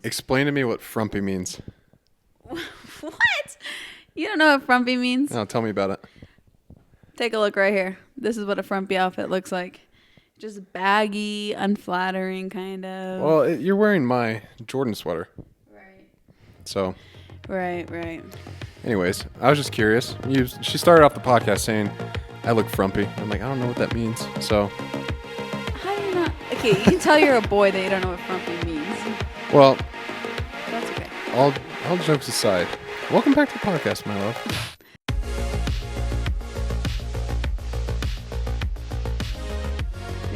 Explain to me what frumpy means. What? You don't know what frumpy means? No, tell me about it. Take a look right here. This is what a frumpy outfit looks like. Just baggy, unflattering kind of. Well, you're wearing my Jordan sweater. Right. So. Right. Anyways, I was just curious. She started off the podcast saying, I look frumpy. I'm like, I don't know what that means. So. How do you not? Okay, you can tell you're a boy that you don't know what frumpy means. Well. That's okay. All jokes aside, welcome back to the podcast, my love.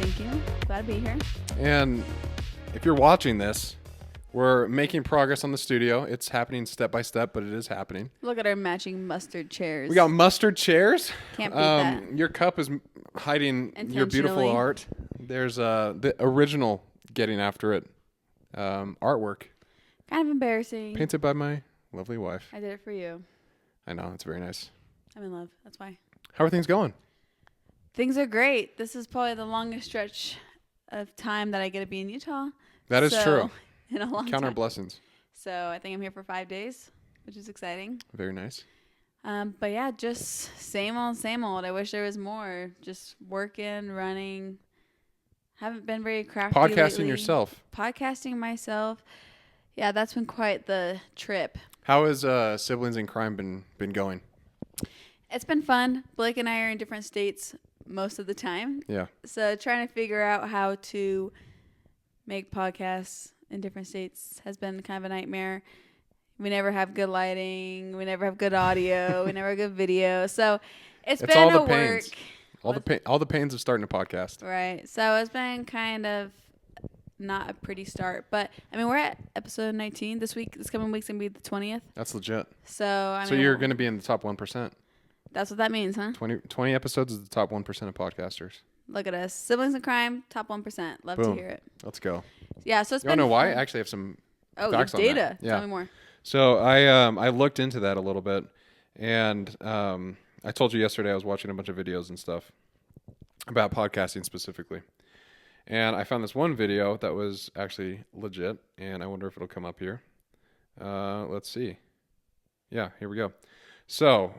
Thank you. Glad to be here. And if you're watching this, we're making progress on the studio. It's happening step by step, but it is happening. Look at our matching mustard chairs. We got mustard chairs. Can't beat that. Your cup is hiding your beautiful art. There's the original Getting After It artwork. Kind of embarrassing. Painted by my lovely wife. I did it for you. I know, it's very nice. I'm in love. That's why. How are things going? Things are great. This is probably the longest stretch of time that I get to be in Utah. That is true. In a long Count our time. blessings. So I think I'm here for 5 days, which is exciting. Very nice. But yeah, just same old. I wish there was more. Just working, running. Haven't been very crafty Podcasting lately. yourself. Podcasting myself. Yeah, that's been quite the trip. How has Siblings in Crime been going? It's been fun. Blake and I are in different states most of the time. Yeah. So trying to figure out how to make podcasts in different states has been kind of a nightmare. We never have good lighting. We never have good audio. We never have good video. So it's been all the a pains. work. All the pains of starting a podcast. Right. So it's been kind of not a pretty start. But, I mean, we're at episode 19 this week. This coming week's going to be the 20th. That's legit. So You're going to be in the top 1%. That's what that means, huh? 20 episodes is the top 1% of podcasters. Look at us. Siblings in Crime, top 1%. Love Boom. to hear it. Let's go. Yeah, so it's You been want to know why? fun. I actually have some data. facts on that. Yeah. Tell me more. So I looked into that a little bit, and I told you yesterday I was watching a bunch of videos and stuff about podcasting specifically. And I found this one video that was actually legit, and I wonder if it'll come up here. Let's see. Yeah, here we go. So,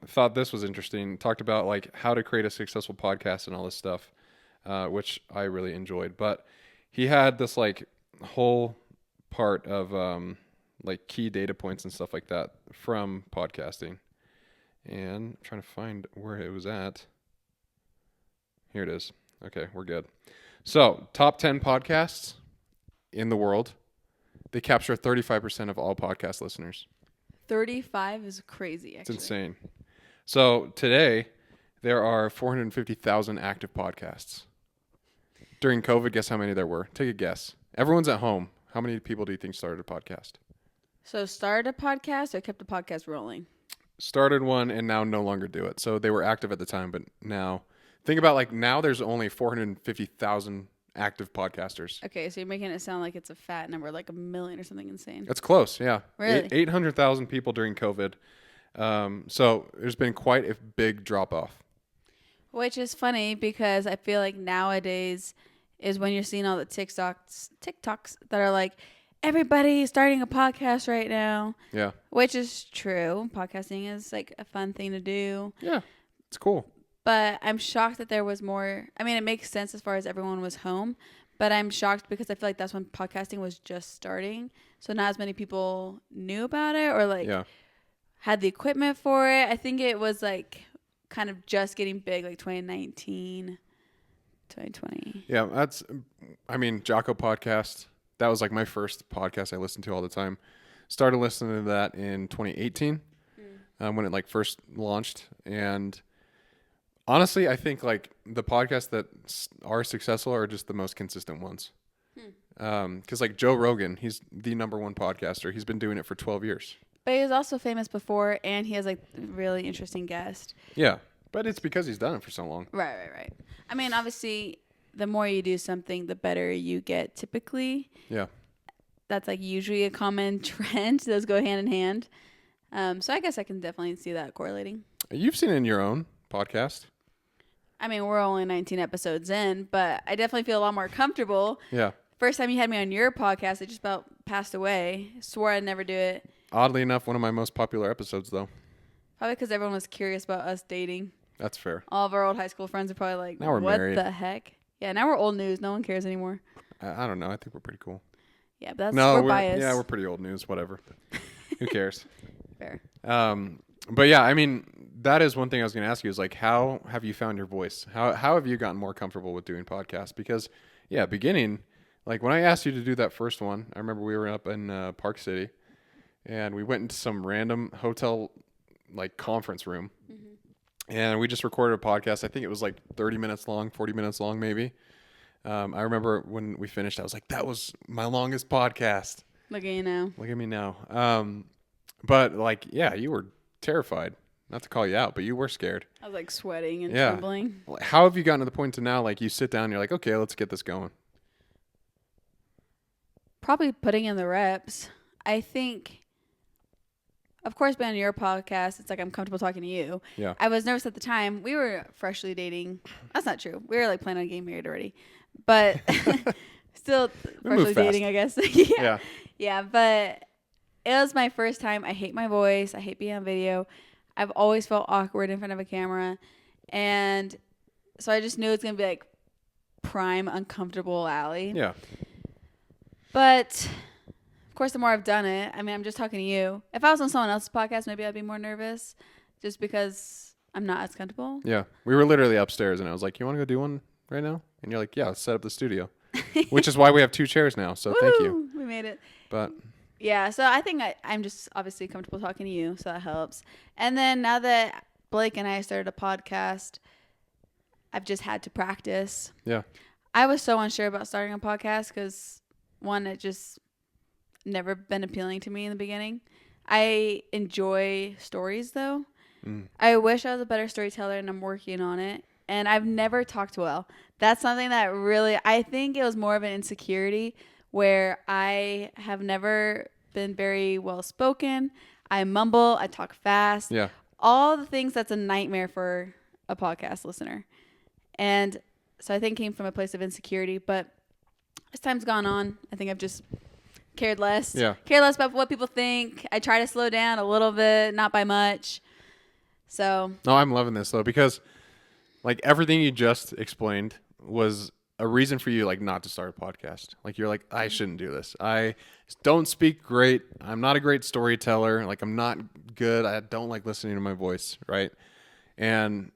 thought this was interesting. Talked about like how to create a successful podcast and all this stuff, which I really enjoyed. But he had this like whole part of like key data points and stuff like that from podcasting. And I'm trying to find where it was at. Here it is. Okay, we're good. So, top 10 podcasts in the world. They capture 35% of all podcast listeners. 35 is crazy, actually. It's insane. So today, there are 450,000 active podcasts. During COVID, guess how many there were? Take a guess. Everyone's at home. How many people do you think started a podcast? So started a podcast or kept the podcast rolling? Started one and now no longer do it. So they were active at the time, but now, think about like now there's only 450,000 active podcasters. Okay, so you're making it sound like it's a fat number, like 1 million or something insane. That's close, yeah. Really? 800,000 people during COVID. So there's been quite a big drop-off. Which is funny because I feel like nowadays is when you're seeing all the TikToks that are like, everybody starting a podcast right now. Yeah. Which is true. Podcasting is like a fun thing to do. Yeah, it's cool. But I'm shocked that there was more. I mean, it makes sense as far as everyone was home. But I'm shocked because I feel like that's when podcasting was just starting. So not as many people knew about it or like had the equipment for it. I think it was like kind of just getting big like 2019, 2020. Yeah, Jocko podcast. That was like my first podcast I listened to all the time. Started listening to that in 2018 when it like first launched. And honestly, I think like the podcasts that are successful are just the most consistent ones. Because like Joe Rogan, he's the number one podcaster. He's been doing it for 12 years. But he was also famous before, and he has like really interesting guest. Yeah, but it's because he's done it for so long. Right. I mean, obviously, the more you do something, the better you get typically. Yeah. That's like usually a common trend. Those go hand in hand. So I guess I can definitely see that correlating. You've seen it in your own podcast. I mean, we're only 19 episodes in, but I definitely feel a lot more comfortable first time you had me on your podcast, I just about passed away. Swore I'd never do it. Oddly enough, one of my most popular episodes, though. Probably because everyone was curious about us dating. That's fair. All of our old high school friends are probably like, now we're what married. The heck? Yeah, now we're old news. No one cares anymore. I don't know. I think we're pretty cool. Yeah, but we're biased. Yeah, we're pretty old news. Whatever. Who cares? Fair. But yeah, I mean, that is one thing I was going to ask you is like, how have you found your voice? How have you gotten more comfortable with doing podcasts? Because yeah, beginning, like when I asked you to do that first one, I remember we were up in Park City and we went into some random hotel like conference room and we just recorded a podcast. I think it was like 30 minutes long, 40 minutes long, maybe. I remember when we finished, I was like, that was my longest podcast. Look at you now. Look at me now. But like, yeah, you were terrified. Not to call you out, but you were scared. I was like sweating and trembling. How have you gotten to the point to now, like you sit down and you're like, okay, let's get this going? Probably putting in the reps. I think, of course, being on your podcast, it's like I'm comfortable talking to you. Yeah. I was nervous at the time. We were freshly dating. That's not true. We were like planning on getting married already. But still freshly dating, I guess. Yeah. Yeah, but it was my first time. I hate my voice. I hate being on video. I've always felt awkward in front of a camera. And so I just knew it's going to be like prime uncomfortable alley. Yeah. But of course, the more I've done it, I mean, I'm just talking to you. If I was on someone else's podcast, maybe I'd be more nervous just because I'm not as comfortable. Yeah. We were literally upstairs and I was like, you want to go do one right now? And you're like, yeah, let's set up the studio. Which is why we have 2 chairs now. So thank you. We made it. But yeah, so I think I'm just obviously comfortable talking to you, so that helps. And then now that Blake and I started a podcast, I've just had to practice. Yeah. I was so unsure about starting a podcast because, one, it just never been appealing to me in the beginning. I enjoy stories, though. I wish I was a better storyteller, and I'm working on it. And I've never talked well. That's something that really, I think it was more of an insecurity where I have never been very well spoken. I mumble, I talk fast. Yeah. All the things that's a nightmare for a podcast listener. And so I think it came from a place of insecurity. But as time's gone on, I think I've just cared less. Yeah. Cared less about what people think. I try to slow down a little bit, not by much. So. No, I'm loving this though because like everything you just explained was a reason for you like not to start a podcast. Like you're like, I shouldn't do this. I don't speak great. I'm not a great storyteller. Like I'm not good. I don't like listening to my voice, right? And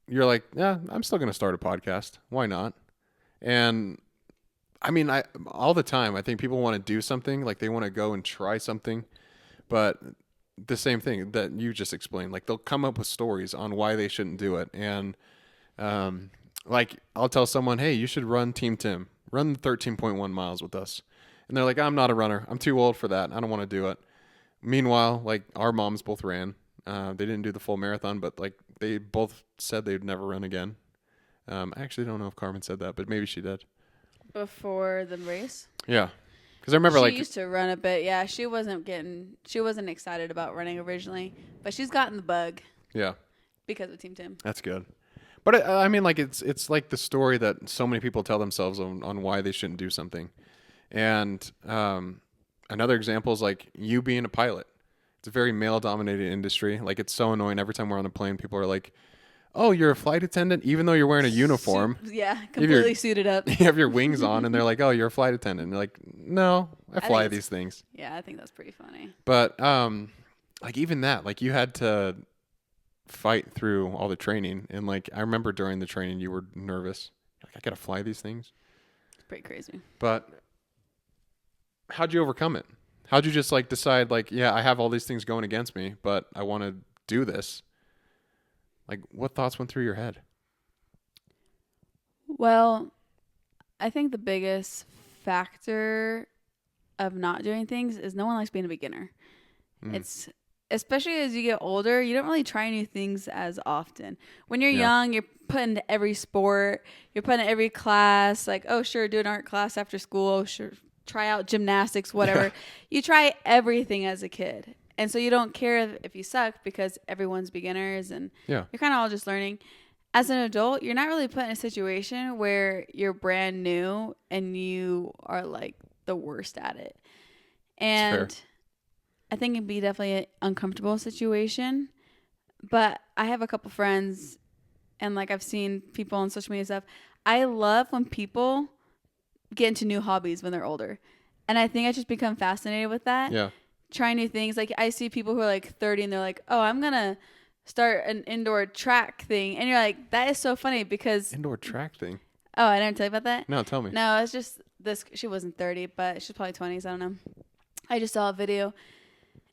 you're like, yeah, I'm still going to start a podcast. Why not? And I mean, all the time, I think people want to do something, like they want to go and try something, but the same thing that you just explained, like they'll come up with stories on why they shouldn't do it. And, like I'll tell someone, hey, you should run Team Tim, run the 13.1 miles with us. And they're like, I'm not a runner. I'm too old for that. I don't want to do it. Meanwhile, like our moms both ran. They didn't do the full marathon, but like they both said they'd never run again. I actually don't know if Carmen said that, but maybe she did. Before the race? Yeah. Because I remember she used to run a bit. Yeah, she wasn't excited about running originally, but she's gotten the bug. Yeah. Because of Team Tim. That's good. But I mean, like it's like the story that so many people tell themselves on why they shouldn't do something. And another example is like you being a pilot. It's a very male-dominated industry. Like it's so annoying. Every time we're on a plane, people are like, "Oh, you're a flight attendant," even though you're wearing a uniform. Yeah, completely suited up. You have your wings on, and they're like, "Oh, you're a flight attendant." And you're like, "No, I fly these things." Yeah, I think that's pretty funny. But like even that, like you had to fight through all the training, and like I remember during the training, you were nervous. Like I gotta fly these things. It's pretty crazy. But how'd you overcome it? How'd you just like decide like, yeah, I have all these things going against me, but I want to do this? Like, what thoughts went through your head? Well, I think the biggest factor of not doing things is no one likes being a beginner. It's especially as you get older, you don't really try new things as often. When you're young, you're put into every sport, you're put in every class. Like, oh, sure, do an art class after school. Oh, sure, try out gymnastics, whatever. Yeah. You try everything as a kid. And so you don't care if you suck because everyone's beginners and you're kind of all just learning. as an adult, you're not really put in a situation where you're brand new and you are like the worst at it. And I think it'd be definitely an uncomfortable situation. But I have a couple friends and like I've seen people on social media stuff. I love when people get into new hobbies when they're older. And I think I just become fascinated with that. Yeah. Trying new things. Like I see people who are like 30 and they're like, oh, I'm going to start an indoor track thing. And you're like, that is so funny because. Indoor track thing? Oh, I didn't tell you about that? No, tell me. No, it's just this. She wasn't 30, but she's probably 20s. I don't know. I just saw a video.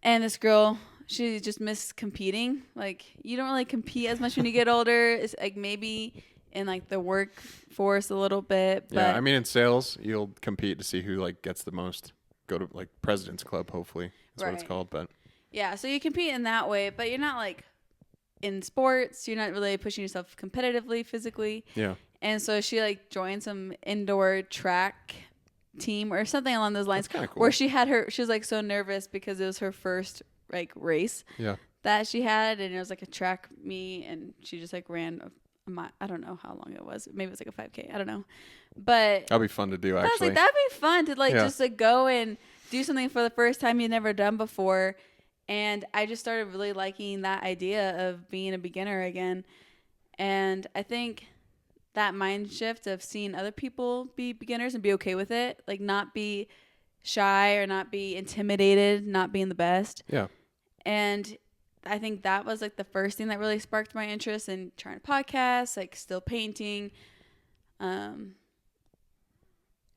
And this girl, she just missed competing. Like, you don't really compete as much when you get older. It's like maybe in like the workforce a little bit. But yeah, I mean, in sales, you'll compete to see who like gets the most. Go to like President's Club, hopefully. That's what it's called. But yeah, so you compete in that way, but you're not like in sports. You're not really pushing yourself competitively, physically. Yeah. And so she like joined some indoor track team or something along those lines. That's kind of cool. Where she was like so nervous because it was her first like race. Yeah. That she had, and it was like a track meet, and she just like ran a mile. I don't know how long it was. Maybe it was like a 5K. I don't know. But that'd be fun to do. Actually, I was like, that'd be fun to like just like go and do something for the first time you've never done before. And I just started really liking that idea of being a beginner again. And I think that mind shift of seeing other people be beginners and be okay with it, like not be shy or not be intimidated, not being the best. Yeah. And I think that was like the first thing that really sparked my interest in trying to podcast, like still painting.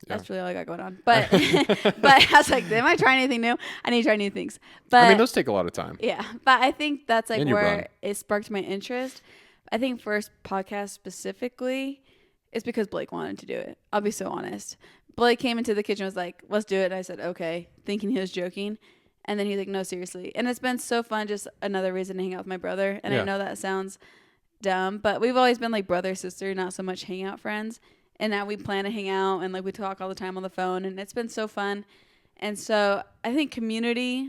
That's really all I got going on. But but I was like, am I trying anything new? I need to try new things. But I mean, those take a lot of time. Yeah. But I think that's like And where it sparked my interest. I think first podcast specifically is because Blake wanted to do it. I'll be so honest. Blake came into the kitchen and was like, let's do it. And I said, okay, thinking he was joking. And then he's like, no, seriously. And it's been so fun. Just another reason to hang out with my brother. And I know that sounds dumb, but we've always been like brother, sister, not so much hangout friends. And now we plan to hang out and like we talk all the time on the phone, and it's been so fun. And so I think community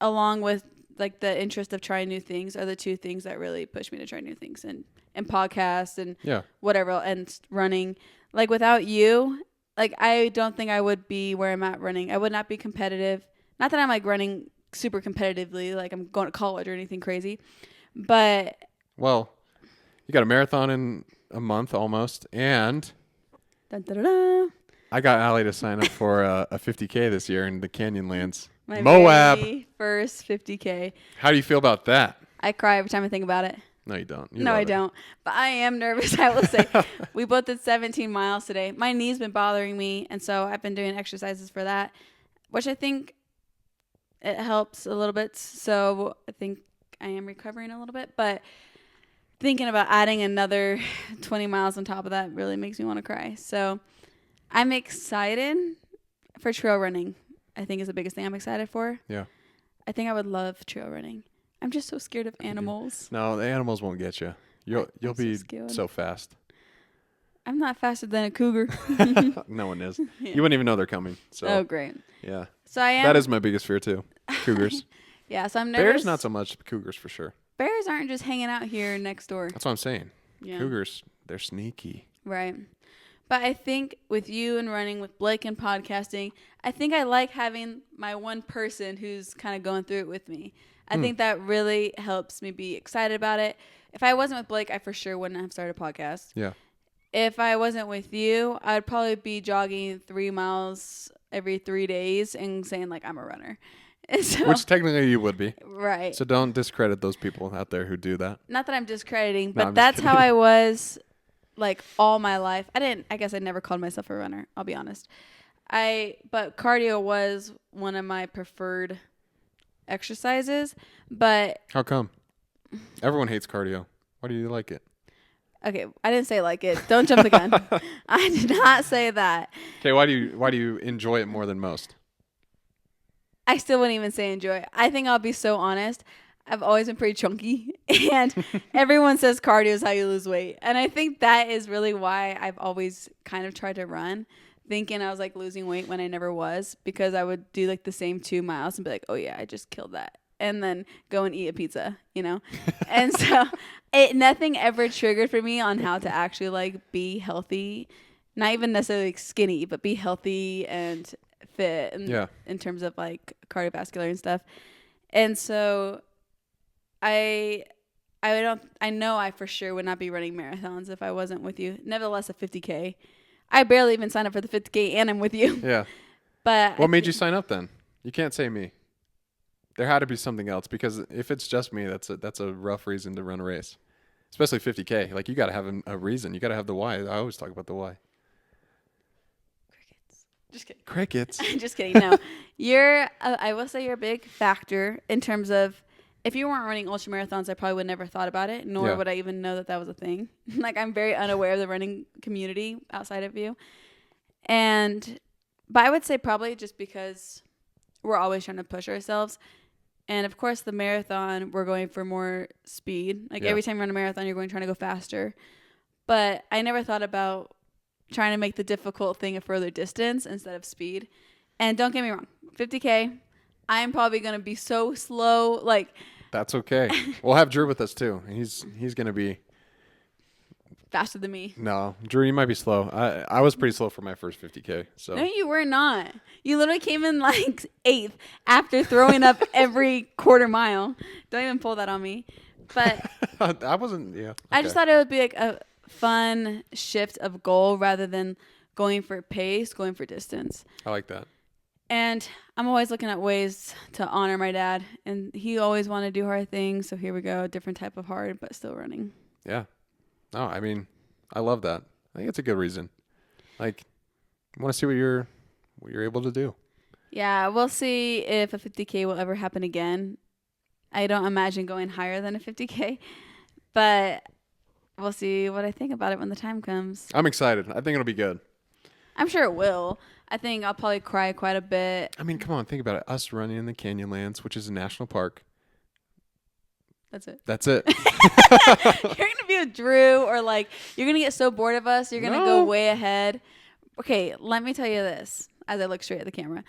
along with like the interest of trying new things are the two things that really push me to try new things and podcasts and whatever, and running. Like without you, like I don't think I would be where I'm at running. I would not be competitive. Not that I'm like running super competitively, like I'm going to college or anything crazy, but. Well, you got a marathon in a month almost, and dun, dun, dun, dun. I got Allie to sign up for a 50K this year in the Canyonlands. My Moab. very first 50K. How do you feel about that? I cry every time I think about it. No, you don't. No, I don't. But I am nervous, I will say. We both did 17 miles today. My knee's been bothering me, and so I've been doing exercises for that, which I think it helps a little bit. So I think I am recovering a little bit, but thinking about adding another 20 miles on top of that really makes me want to cry. So I'm excited for trail running. I think is the biggest thing I'm excited for. Yeah. I think I would love trail running. I'm just so scared of animals. No, the animals won't get you. You'll be so fast. I'm not faster than a cougar. No one is. Yeah. You wouldn't even know they're coming. So. Oh, great. Yeah. So I am. That is my biggest fear too. Cougars. Yeah. So I'm nervous. Bears, not so much. Cougars for sure. Bears aren't just hanging out here next door. That's what I'm saying. Yeah. Cougars, they're sneaky. Right. But I think with you and running, with Blake and podcasting, I think I like having my one person who's kind of going through it with me. I think that really helps me be excited about it. If I wasn't with Blake, I for sure wouldn't have started a podcast. Yeah. If I wasn't with you, I'd probably be jogging 3 miles every 3 days and saying like I'm a runner. So, which technically you would be. Right. So don't discredit those people out there who do that. Not that I'm discrediting, but that's how I was like all my life. I guess I never called myself a runner, I'll be honest. But cardio was one of my preferred exercises, but how come? Everyone hates cardio. Why do you like it? Okay, I didn't say like it. Don't jump the gun. I did not say that. Okay, why do you enjoy it more than most? I still wouldn't even say enjoy. I think I'll be so honest. I've always been pretty chunky, and everyone says cardio is how you lose weight. And I think that is really why I've always kind of tried to run, thinking I was like losing weight when I never was, because I would do like the same 2 miles and be like, oh yeah, I just killed that. and then go and eat a pizza, you know? And so nothing ever triggered for me on how to actually like be healthy, not even necessarily like skinny, but be healthy and fit in terms of like cardiovascular and stuff. And so I know I for sure would not be running marathons if I wasn't with you. Nevertheless, a 50K. I barely even signed up for the 50K and I'm with you. Yeah. But what made you sign up then? You can't say me. There had to be something else, because if it's just me, that's a rough reason to run a race, especially 50K. Like, you got to have a reason. You got to have the why. I always talk about the why. Crickets. Just kidding. Crickets. Just kidding. No, I will say you're a big factor in terms of, if you weren't running ultra marathons, I probably would never thought about it, nor would I even know that was a thing. Like, I'm very unaware of the running community outside of you. But I would say probably just because we're always trying to push ourselves. And of course, the marathon, we're going for more speed. Like, every time you run a marathon, you're trying to go faster. But I never thought about trying to make the difficult thing a further distance instead of speed. And don't get me wrong, 50K, I'm probably going to be so slow. Like, that's okay. We'll have Drew with us too. He's going to be faster than me. No, Drew, you might be slow. I was pretty slow for my first 50K. So no, you were not. You literally came in like 8th after throwing up every quarter mile. Don't even pull that on me. But I wasn't. Yeah. Okay. I just thought it would be like a fun shift of goal rather than going for pace, going for distance. I like that. And I'm always looking at ways to honor my dad, and he always wanted to do hard things. So here we go, different type of hard, but still running. Yeah. No, I mean, I love that. I think it's a good reason. Like, I want to see what you're able to do. Yeah, we'll see if a 50K will ever happen again. I don't imagine going higher than a 50K, but we'll see what I think about it when the time comes. I'm excited. I think it'll be good. I'm sure it will. I think I'll probably cry quite a bit. I mean, come on, think about it. Us running in the Canyonlands, which is a national park. That's it. That's it. You're going to be with Drew, or like, you're going to get so bored of us, you're going to go way ahead. Okay, let me tell you this as I look straight at the camera.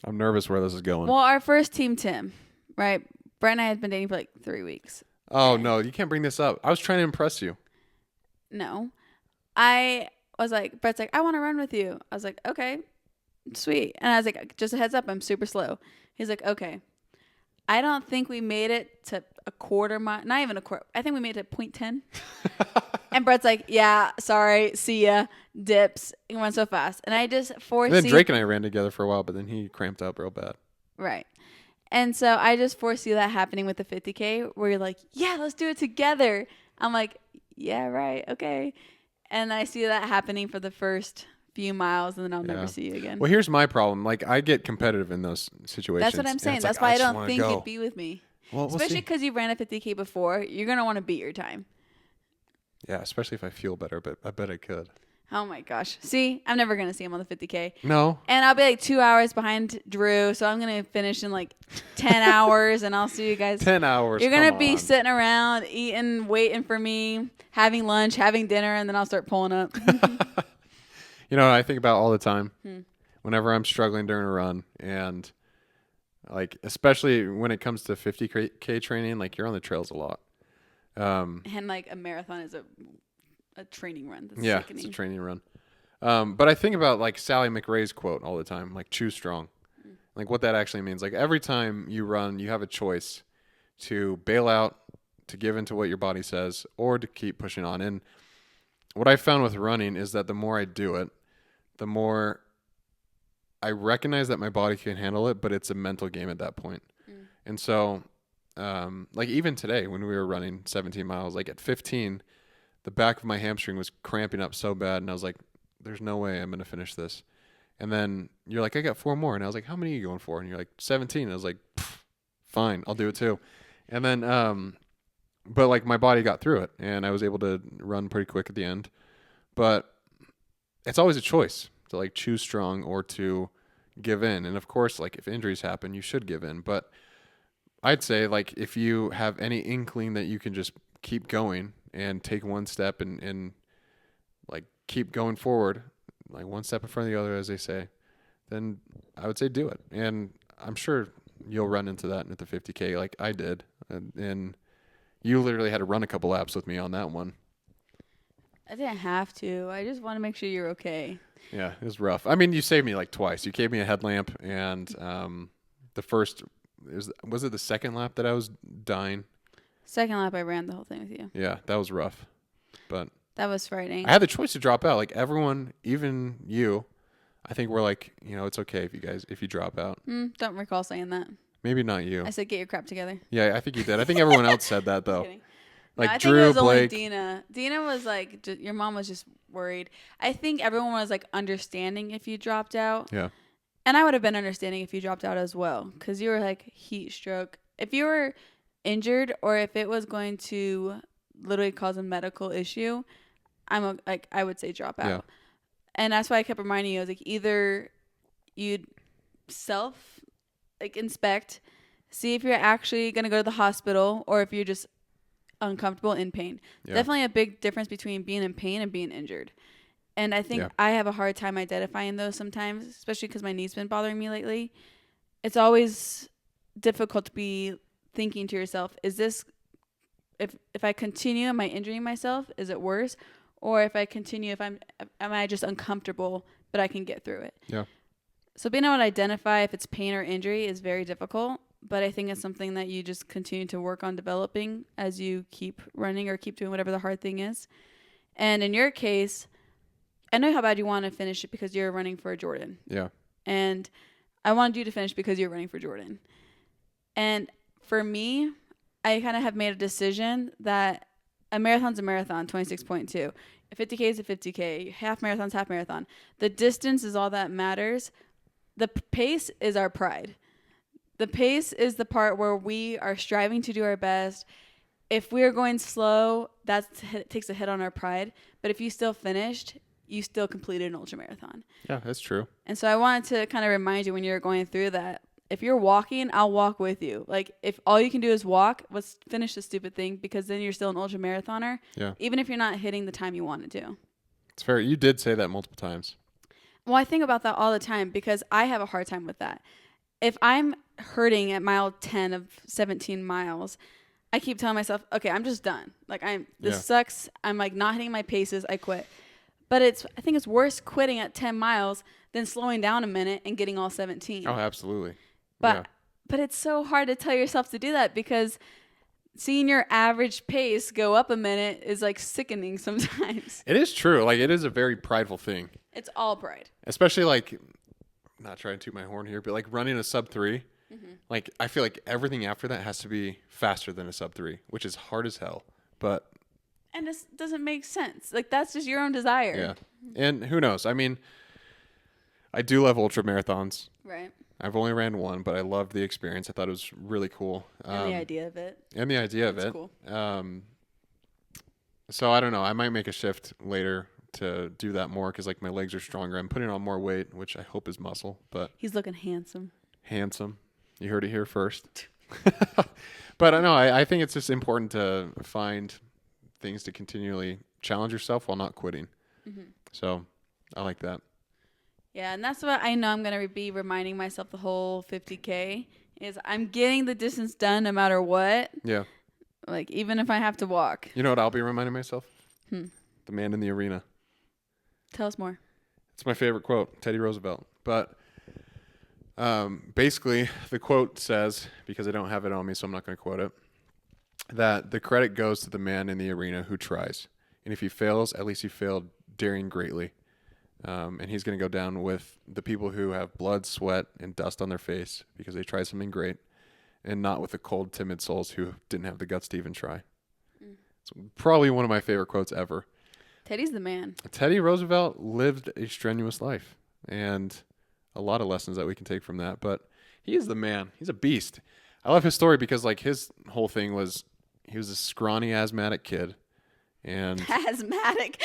I'm nervous where this is going. Well, our first team, Tim, right? Brent and I had been dating for like 3 weeks. Oh, no, you can't bring this up. I was trying to impress you. No. I was like, Brett's like, I want to run with you. I was like, okay, sweet. And I was like, just a heads up, I'm super slow. He's like, okay. I don't think we made it to a quarter mile. Not even a quarter. I think we made it to 0.10. And Brett's like, yeah, sorry, see ya. Dips. You run so fast. And I just foresee. And then Drake and I ran together for a while, but then he cramped up real bad. Right. And so I just foresee that happening with the 50K, where you're like, yeah, let's do it together. I'm like, yeah, right. Okay. And I see that happening for the first few miles, and then I'll never see you again. Well, here's my problem. Like, I get competitive in those situations. That's what I'm saying. That's why I don't think you'd be with me. Well, especially because you ran a 50K before. You're going to want to beat your time. Yeah, especially if I feel better, but I bet I could. Oh, my gosh. See, I'm never going to see him on the 50K. No. And I'll be like 2 hours behind Drew, so I'm going to finish in like 10 hours, and I'll see you guys. 10 hours. You're going to be sitting around, eating, waiting for me, having lunch, having dinner, and then I'll start pulling up. You know what I think about all the time? Whenever I'm struggling during a run, and like, especially when it comes to 50K training, like, you're on the trails a lot. And like a marathon is a training run. That's sickening. It's a training run. But I think about like Sally McRae's quote all the time, like, choose strong. Like, what that actually means. Like, every time you run, you have a choice to bail out, to give into what your body says, or to keep pushing on. And what I found with running is that the more I do it, the more I recognize that my body can handle it, but it's a mental game at that point. And so, like, even today when we were running 17 miles, like at 15, the back of my hamstring was cramping up so bad, and I was like, there's no way I'm going to finish this. And then you're like, I got 4 more. And I was like, how many are you going for? And you're like, 17. And I was like, fine, I'll do it too. And then, but like, my body got through it, and I was able to run pretty quick at the end. But it's always a choice to like choose strong or to give in. And of course, like, if injuries happen, you should give in. But I'd say, like, if you have any inkling that you can just keep going and take one step and like keep going forward, like one step in front of the other, as they say, then I would say do it. And I'm sure you'll run into that at the 50K like I did. And you literally had to run a couple laps with me on that one. I didn't have to. I just want to make sure you're okay. Yeah, it was rough. I mean, you saved me like twice. You gave me a headlamp, and the first was it the second lap that I was dying? Second lap, I ran the whole thing with you. Yeah, that was rough, but that was frightening. I had the choice to drop out. Like everyone, even you, I think we're like, it's okay if you drop out. Don't recall saying that. Maybe not you. I said get your crap together. Yeah, I think you did. I think everyone else said that though. Like no, I Drew, think it was Blake. only Dina. Dina was like, your mom was just worried. I think everyone was like understanding if you dropped out. Yeah. And I would have been understanding if you dropped out as well, because you were like heat stroke. If you were injured or if it was going to literally cause a medical issue, I would say drop out. Yeah. And that's why I kept reminding you. I was like, either you'd inspect, see if you're actually going to go to the hospital or if you're just uncomfortable, in pain. Yeah. Definitely a big difference between being in pain and being injured. And I think I have a hard time identifying those sometimes, especially because my knee's been bothering me lately. It's always difficult to be thinking to yourself, is this, if I continue, am I injuring myself? Is it worse? Or if I continue, am I just uncomfortable, but I can get through it? Yeah. So being able to identify if it's pain or injury is very difficult, but I think it's something that you just continue to work on developing as you keep running or keep doing whatever the hard thing is. And in your case, I know how bad you want to finish it because you're running for Jordan. Yeah. And I wanted you to finish because you're running for Jordan. And for me, I kind of have made a decision that a marathon's a marathon, 26.2. A 50K is a 50K. Half marathon's half marathon. The distance is all that matters. The pace is our pride. The pace is the part where we are striving to do our best. If we are going slow, that takes a hit on our pride. But if you still finished, you still completed an ultramarathon. Yeah, that's true. And so I wanted to kind of remind you when you're going through that, if you're walking, I'll walk with you. Like, if all you can do is walk, let's finish the stupid thing, because then you're still an ultramarathoner. Yeah. Even if you're not hitting the time you wanted to. It's fair. You did say that multiple times. Well, I think about that all the time because I have a hard time with that. If I'm hurting at mile 10 of 17 miles, I keep telling myself, okay, I'm just done. Like, this sucks. I'm like not hitting my paces. I quit. But I think it's worse quitting at 10 miles than slowing down a minute and getting all 17. Oh, absolutely. But it's so hard to tell yourself to do that because seeing your average pace go up a minute is like sickening sometimes. It is true. Like, it is a very prideful thing. It's all pride. Especially like, not trying to toot my horn here, but like running a sub 3. Mm-hmm. Like, I feel like everything after that has to be faster than a sub 3, which is hard as hell. And this doesn't make sense. Like, that's just your own desire. Yeah. And who knows? I mean, I do love ultra marathons. Right. I've only ran one, but I loved the experience. I thought it was really cool. And the idea of it. That's cool. So I don't know. I might make a shift later to do that more because, like, my legs are stronger. I'm putting on more weight, which I hope is muscle. But he's looking handsome. Handsome. You heard it here first. But I know. I think it's just important to find things to continually challenge yourself while not quitting. Mm-hmm. So I like that. Yeah, and that's what I know I'm going to be reminding myself the whole 50K is I'm getting the distance done no matter what. Yeah. Like, even if I have to walk. You know what I'll be reminding myself? The man in the arena. Tell us more. It's my favorite quote, Teddy Roosevelt. But basically, the quote says, because I don't have it on me, so I'm not going to quote it, that the credit goes to the man in the arena who tries. And if he fails, at least he failed daring greatly. And he's going to go down with the people who have blood, sweat, and dust on their face because they tried something great, and not with the cold, timid souls who didn't have the guts to even try. It's probably one of my favorite quotes ever. Teddy's the man. Teddy Roosevelt lived a strenuous life, and a lot of lessons that we can take from that. But he is the man. He's a beast. I love his story because, like, his whole thing was he was a scrawny, asthmatic kid. And asthmatic.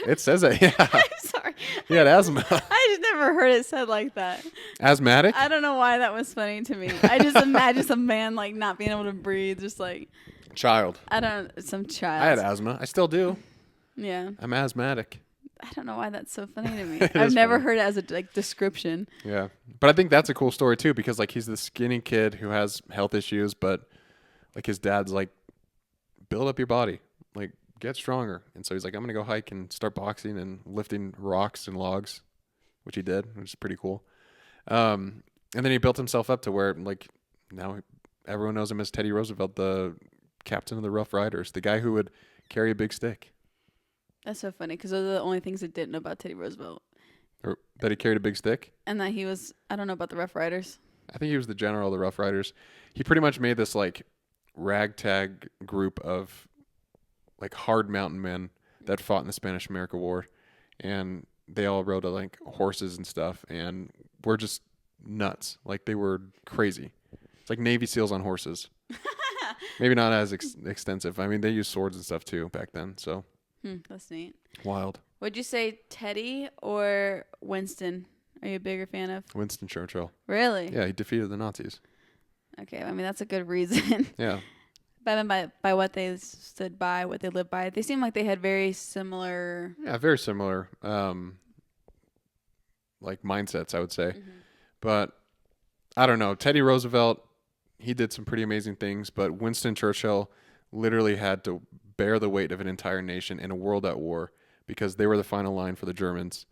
It says that, yeah. I'm sorry. He had asthma. I just never heard it said like that. Asthmatic? I don't know why that was funny to me. I just imagine some man like not being able to breathe, just like child. I don't some child. I had asthma. I still do. Yeah. I'm asthmatic. I don't know why that's so funny to me. I've never heard it as a description. Yeah. But I think that's a cool story too, because like he's this skinny kid who has health issues, but like his dad's like, build up your body, like get stronger. And so he's like, I'm going to go hike and start boxing and lifting rocks and logs, which he did, which is pretty cool. And then he built himself up to where like now everyone knows him as Teddy Roosevelt, the captain of the Rough Riders, the guy who would carry a big stick. That's so funny because those are the only things I didn't know about Teddy Roosevelt. Or that he carried a big stick? And that he was, I don't know about the Rough Riders. I think he was the general of the Rough Riders. He pretty much made this like ragtag group of like hard mountain men that fought in the Spanish American War. And they all rode like horses and stuff and were just nuts. Like they were crazy. It's like Navy SEALs on horses. Maybe not as extensive. I mean, they used swords and stuff too back then. So that's neat. Wild. Would you say Teddy or Winston? Are you a bigger fan of? Winston Churchill. Really? Yeah, he defeated the Nazis. Okay, I mean, that's a good reason. Yeah. But by what they stood by, what they lived by, they seem like they had very similar... Yeah, very similar like mindsets, I would say. Mm-hmm. But I don't know. Teddy Roosevelt, he did some pretty amazing things, but Winston Churchill literally had to bear the weight of an entire nation in a world at war because they were the final line for the Germans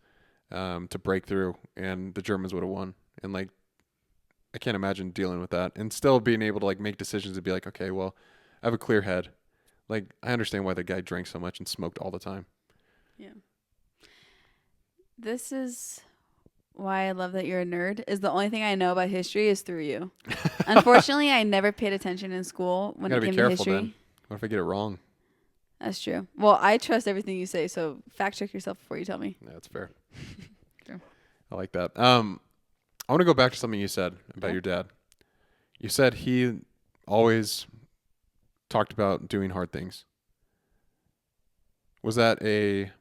to break through, and the Germans would have won. And like, I can't imagine dealing with that and still being able to like make decisions and be like, okay, well, I have a clear head. Like, I understand why the guy drank so much and smoked all the time. Yeah. This is why I love that you're a nerd. Is the only thing I know about history is through you. Unfortunately, I never paid attention in school when it came to history. Then. What if I get it wrong? That's true. Well, I trust everything you say, so fact check yourself before you tell me. Yeah, that's fair. True. I like that. I want to go back to something you said about your dad. You said he always talked about doing hard things. Was that a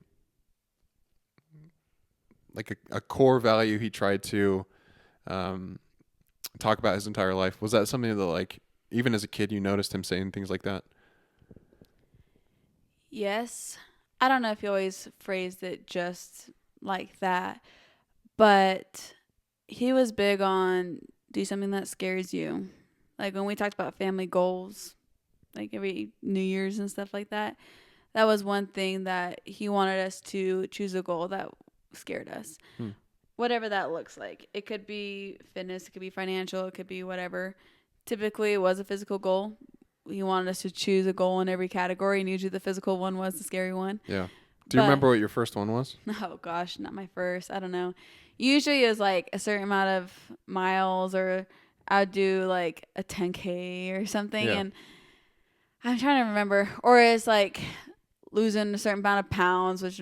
core value he tried to talk about his entire life? Was that something that like even as a kid you noticed him saying things like that? Yes. I don't know if he always phrased it just like that, but he was big on do something that scares you. Like when we talked about family goals, like every New Year's and stuff like that, that was one thing that he wanted us to choose a goal that scared us. Whatever that looks like. It could be fitness, it could be financial, it could be whatever. Typically, it was a physical goal. He wanted us to choose a goal in every category, and usually the physical one was the scary one. Yeah. Do you remember what your first one was? Oh, gosh, not my first. I don't know. Usually it was like a certain amount of miles, or I'd do like a 10K or something. Yeah. And I'm trying to remember. Or it's like losing a certain amount of pounds, which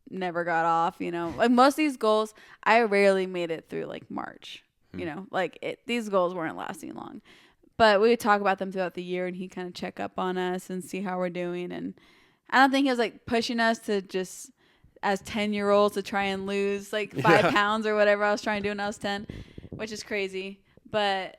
never got off, you know. Like most of these goals, I rarely made it through like March, you know. Like these goals weren't lasting long. But we would talk about them throughout the year, and he'd kind of check up on us and see how we're doing. And I don't think he was like pushing us to just as 10-year-olds to try and lose like 5 pounds or whatever I was trying to do when I was 10, which is crazy. But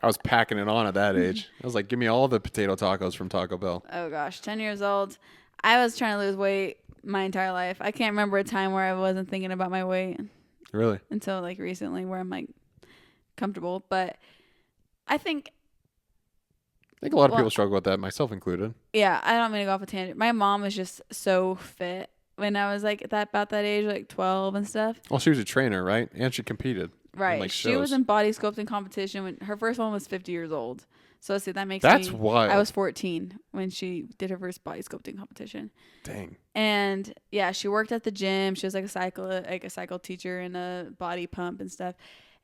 I was packing it on at that age. I was like, give me all the potato tacos from Taco Bell. Oh gosh, 10 years old. I was trying to lose weight my entire life. I can't remember a time where I wasn't thinking about my weight. Really? Until like recently where I'm like comfortable. But I think a lot of people struggle with that, myself included. Yeah, I don't mean to go off a tangent. My mom was just so fit when I was like about that age, like 12 and stuff. Well, she was a trainer, right? And she competed. Right. Like she was in body sculpting competition when her first one was 50 years old. So see, that's wild. I was 14 when she did her first body sculpting competition. Dang. And yeah, she worked at the gym. She was like a cycle teacher and a body pump and stuff.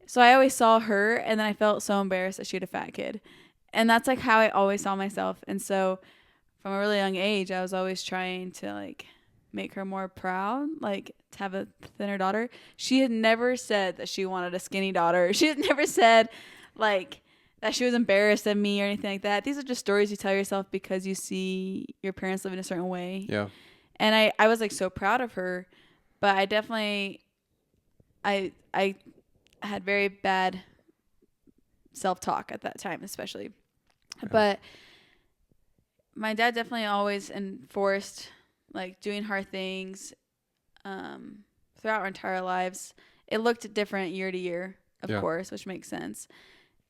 So I always saw her, and then I felt so embarrassed that she had a fat kid. And that's like how I always saw myself. And so from a really young age, I was always trying to like make her more proud, like to have a thinner daughter. She had never said that she wanted a skinny daughter. She had never said like that she was embarrassed of me or anything like that. These are just stories you tell yourself because you see your parents live in a certain way. Yeah. And I was like so proud of her, but I definitely, I had very bad self-talk at that time, especially. Yeah. But my dad definitely always enforced like doing hard things. throughout our entire lives. It looked different year to year, of course, which makes sense.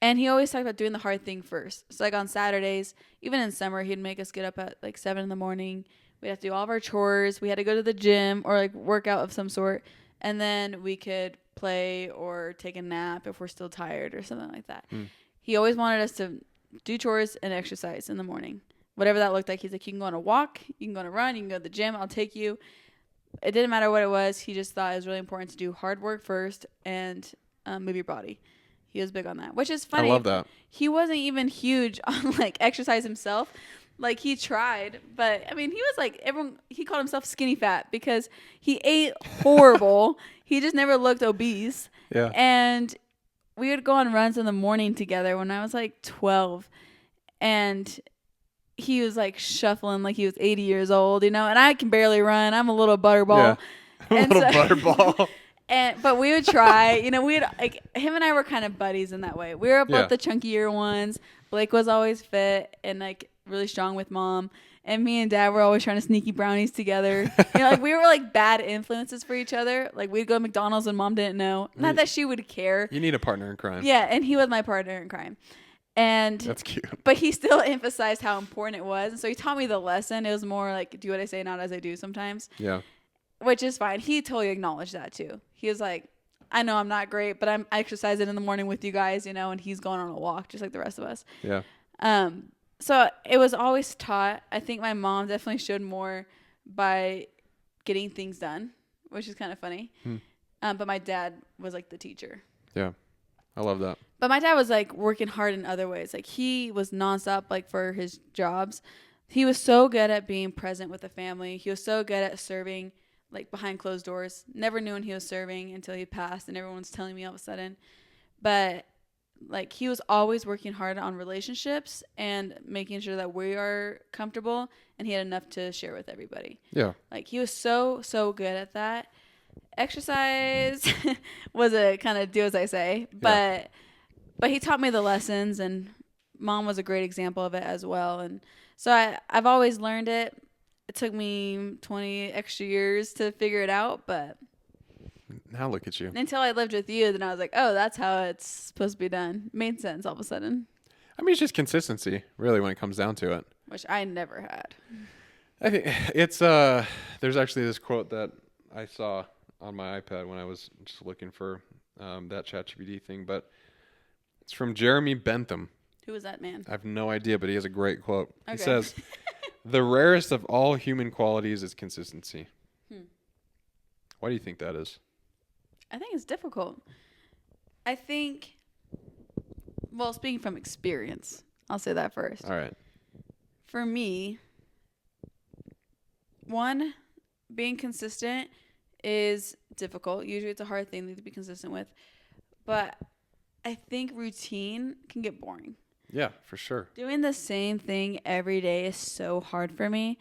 And he always talked about doing the hard thing first. So like on Saturdays, even in summer, he'd make us get up at like 7 a.m. We'd have to do all of our chores. We had to go to the gym or like workout of some sort. And then we could play or take a nap if we're still tired or something like that. He always wanted us to do chores and exercise in the morning. Whatever that looked like. He's like, you can go on a walk, you can go on a run, you can go to the gym, I'll take you. It didn't matter what it was. He just thought it was really important to do hard work first and move your body. He was big on that, which is funny. I love that. He wasn't even huge on like exercise himself. Like he tried, but I mean, he was like he called himself skinny fat because he ate horrible. He just never looked obese. Yeah. And we would go on runs in the morning together when I was like 12, and he was like shuffling like he was 80 years old, and I can barely run. I'm a little butterball. Yeah. Butterball. But we would try, we'd like him and I were kind of buddies in that way. We were both the chunkier ones. Blake was always fit and like really strong with mom, and me and dad were always trying to sneaky brownies together. Like we were like bad influences for each other. Like we'd go to McDonald's when mom didn't know. Not that she would care. You need a partner in crime. Yeah, and he was my partner in crime. And that's cute. But he still emphasized how important it was. And so he taught me the lesson. It was more like do what I say, not as I do sometimes. Yeah. Which is fine. He totally acknowledged that too. He was like, I know I'm not great, but I exercise it in the morning with you guys, and he's going on a walk just like the rest of us. Yeah. So it was always taught. I think my mom definitely showed more by getting things done, which is kind of funny. But my dad was like the teacher. Yeah. I love that. But my dad was like working hard in other ways. Like he was nonstop like for his jobs. He was so good at being present with the family. He was so good at serving like behind closed doors. Never knew when he was serving until he passed and everyone's telling me all of a sudden. But like he was always working hard on relationships and making sure that we are comfortable, and he had enough to share with everybody. Yeah. Like he was so good at that. Exercise was a kind of do as I say, but he taught me the lessons, and mom was a great example of it as well. And so I've always learned it. It took me 20 extra years to figure it out, but now look at you. Until I lived with you, then I was like, oh, that's how it's supposed to be done. Made sense all of a sudden. I mean, it's just consistency, really, when it comes down to it. Which I never had. I think it's there's actually this quote that I saw on my iPad when I was just looking for that ChatGPT thing, but it's from Jeremy Bentham. Who is that man? I have no idea, but he has a great quote. Okay. He says, "The rarest of all human qualities is consistency." Why do you think that is? I think it's difficult. I think, well, speaking from experience, I'll say that first. All right. For me, one, being consistent is difficult. Usually it's a hard thing to be consistent with. But I think routine can get boring. Yeah, for sure. Doing the same thing every day is so hard for me.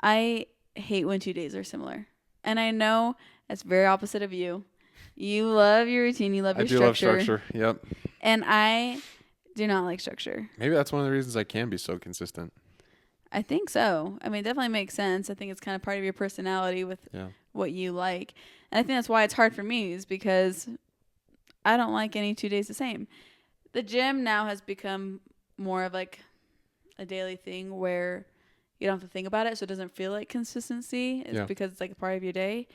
I hate when 2 days are similar. And I know it's very opposite of you. You love your routine. You love your structure. I do love structure. Yep. And I do not like structure. Maybe that's one of the reasons I can be so consistent. I think so. I mean, it definitely makes sense. I think it's kind of part of your personality with what you like. And I think that's why it's hard for me, is because I don't like any 2 days the same. The gym now has become more of like a daily thing where you don't have to think about it, so it doesn't feel like consistency. It's because it's like a part of your day,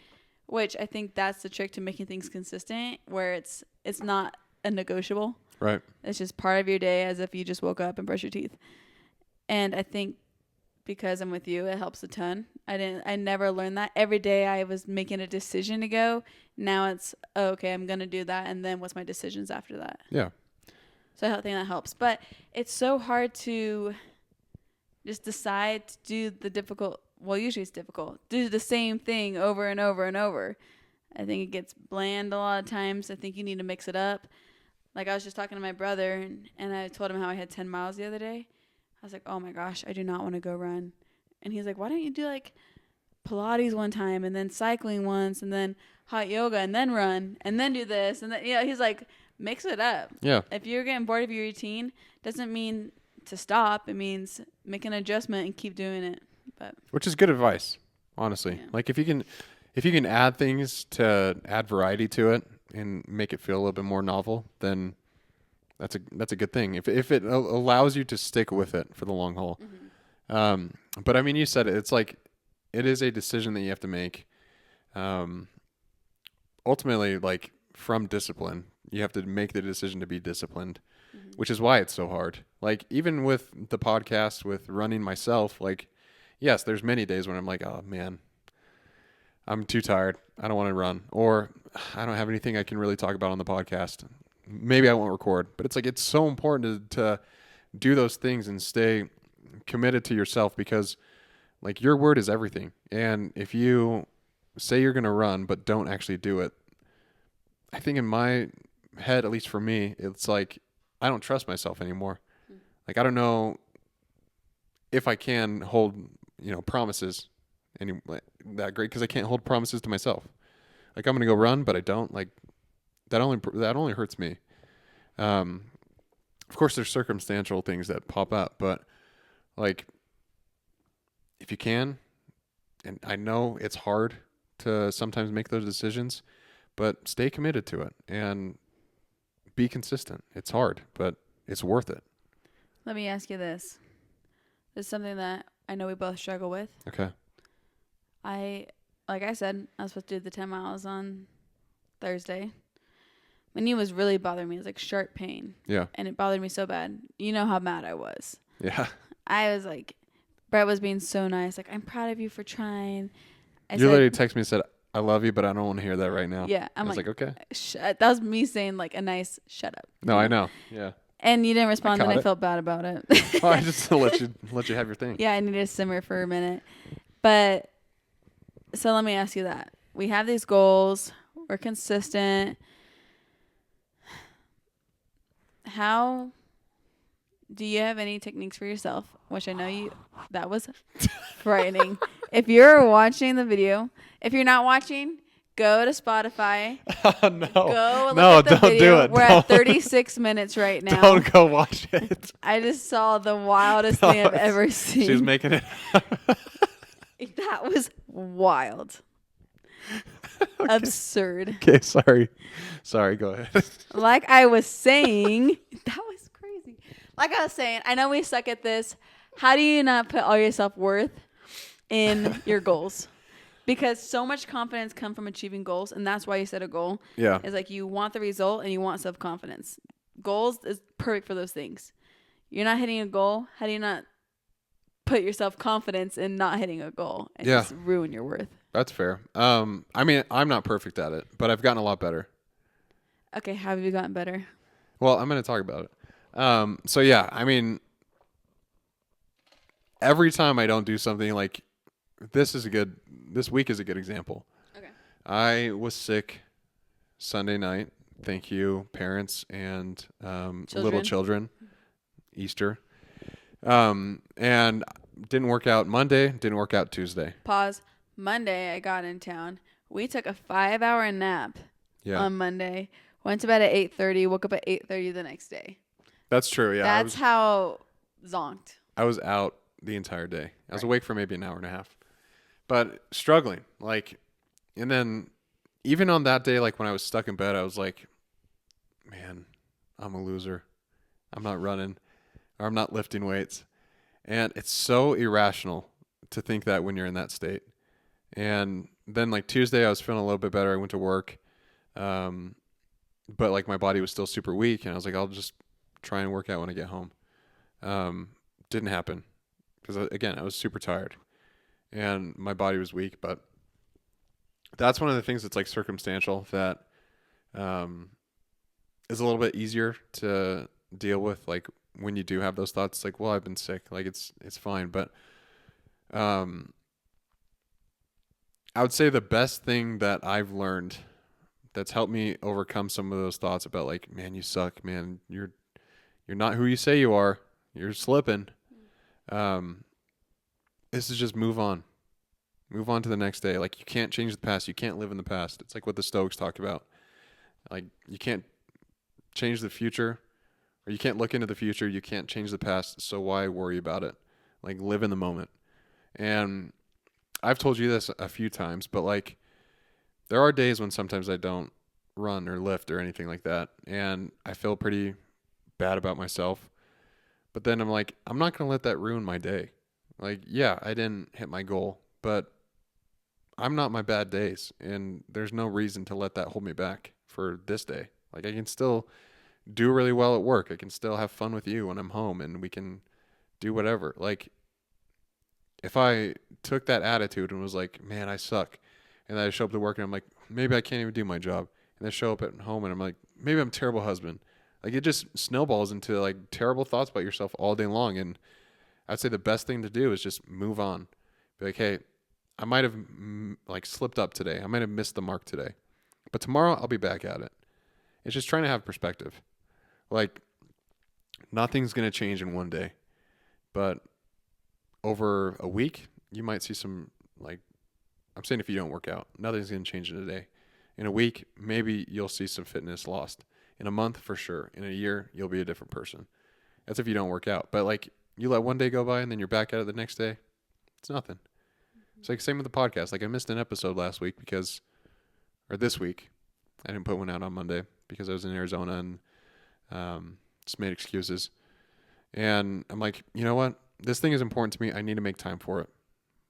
which I think that's the trick to making things consistent, where it's not a negotiable. Right. It's just part of your day, as if you just woke up and brushed your teeth. And I think because I'm with you, it helps a ton. I never learned that. Every day I was making a decision to go. Now it's, okay, I'm going to do that, and then what's my decisions after that? Yeah. So I think that helps. But it's so hard to just decide to do the difficult, well, usually it's difficult, do the same thing over and over and over. I think it gets bland a lot of times. I think you need to mix it up. Like I was just talking to my brother, and I told him how I had 10 miles the other day. I was like, oh my gosh, I do not want to go run. And he's like, why don't you do like Pilates one time, and then cycling once, and then hot yoga, and then run, and then do this. And then, he's like, mix it up. Yeah. If you're getting bored of your routine, doesn't mean to stop. It means make an adjustment and keep doing it. But which is good advice, honestly. Yeah. Like if you can, if you can add things to add variety to it and make it feel a little bit more novel, then that's a good thing. If it allows you to stick with it for the long haul. But I mean, you said it. It's like it is a decision that you have to make. Ultimately, like from discipline, you have to make the decision to be disciplined, which is why it's so hard. Like even with the podcast, with running myself, like yes, there's many days when I'm like, oh man, I'm too tired. I don't want to run, or I don't have anything I can really talk about on the podcast. Maybe I won't record, but it's like, it's so important to do those things and stay committed to yourself, because like your word is everything. And if you say you're going to run, but don't actually do it, I think in my head, at least for me, it's like, I don't trust myself anymore. Like, I don't know if I can hold, promises that great, because I can't hold promises to myself. Like, I'm going to go run, but I don't. Like, that only hurts me. Of course, there's circumstantial things that pop up, but like, if you can, and I know it's hard to sometimes make those decisions, but stay committed to it and be consistent. It's hard, but it's worth it. Let me ask you this. This is something that I know we both struggle with. Okay. Like I said, I was supposed to do the 10 miles on Thursday. My knee was really bothering me. It was like sharp pain. Yeah. And it bothered me so bad. You know how mad I was. Yeah. I was like, Brett was being so nice. Like, I'm proud of you for trying. You literally texted me and said, I love you, but I don't want to hear that right now. Yeah. I was like, okay. That was me saying like a nice shut up. No, I know. Yeah. And you didn't respond, and I felt bad about it. Well, I just let you have your thing. Yeah, I needed to simmer for a minute. But so let me ask you that. We have these goals. We're consistent. How do you have any techniques for yourself? Which I know that was frightening. If you're watching the video, if you're not watching, go to Spotify. Oh, no. Go look at the video. Do it. We're at 36 minutes right now. Don't go watch it. I just saw the wildest thing I've ever seen. She was making it. That was wild. Okay. Absurd. Okay, sorry, go ahead. Like I was saying, that was crazy. Like I was saying, I know we suck at this. How do you not put all your self-worth in your goals? Because so much confidence comes from achieving goals, and that's why you set a goal. Yeah. It's like you want the result and you want self-confidence. Goals is perfect for those things. You're not hitting a goal. How do you not put your self-confidence in not hitting a goal and just ruin your worth? That's fair. I mean, I'm not perfect at it, but I've gotten a lot better. Okay, how have you gotten better? Well, I'm going to talk about it. So yeah, I mean, every time I don't do something, like this week is a good example. Okay. I was sick Sunday night. Thank you, parents and little children. Easter. And didn't work out Monday, didn't work out Tuesday. Pause. Monday, I got in town. We took a 5-hour nap on Monday. Went to bed at 8:30. Woke up at 8:30 the next day. That's true. Yeah. That's how zonked. I was out the entire day. I was awake for maybe an hour and a half, but struggling. Like, and then even on that day, like when I was stuck in bed, I was like, man, I'm a loser. I'm not running, or I'm not lifting weights. And it's so irrational to think that when you're in that state. And then like Tuesday, I was feeling a little bit better. I went to work. But like my body was still super weak, and I was like, I'll just try and work out when I get home. Didn't happen because again, I was super tired and my body was weak, but that's one of the things that's like circumstantial that, is a little bit easier to deal with. Like when you do have those thoughts, it's like, well, I've been sick, like it's fine. But, I would say the best thing that I've learned that's helped me overcome some of those thoughts about like, man, you suck, man, you're not who you say you are, you're slipping, is to just move on to the next day. Like you can't change the past. You can't live in the past. It's like what the Stoics talk about. Like you can't change the future, or you can't look into the future. You can't change the past. So why worry about it? Like live in the moment. And I've told you this a few times, but like there are days when sometimes I don't run or lift or anything like that, and I feel pretty bad about myself. But then I'm like, I'm not going to let that ruin my day. Like, yeah, I didn't hit my goal, but I'm not my bad days, and there's no reason to let that hold me back for this day. Like, I can still do really well at work. I can still have fun with you when I'm home, and we can do whatever. Like, if I took that attitude and was like, man, I suck, and then I show up to work and I'm like, maybe I can't even do my job, and then show up at home and I'm like, maybe I'm a terrible husband. Like, it just snowballs into like terrible thoughts about yourself all day long. And I'd say the best thing to do is just move on. Be like, hey, I might have like slipped up today. I might have missed the mark today, but tomorrow I'll be back at it. It's just trying to have perspective. Like, nothing's going to change in one day, but over a week, you might see some, like, I'm saying if you don't work out, nothing's going to change in a day. In a week, maybe you'll see some fitness lost. In a month, for sure. In a year, you'll be a different person. That's if you don't work out. But like, you let one day go by and then you're back at it the next day. It's nothing. It's like same with the podcast. Like, I missed an episode last week or this week, I didn't put one out on Monday because I was in Arizona and just made excuses. And I'm like, you know what? This thing is important to me. I need to make time for it.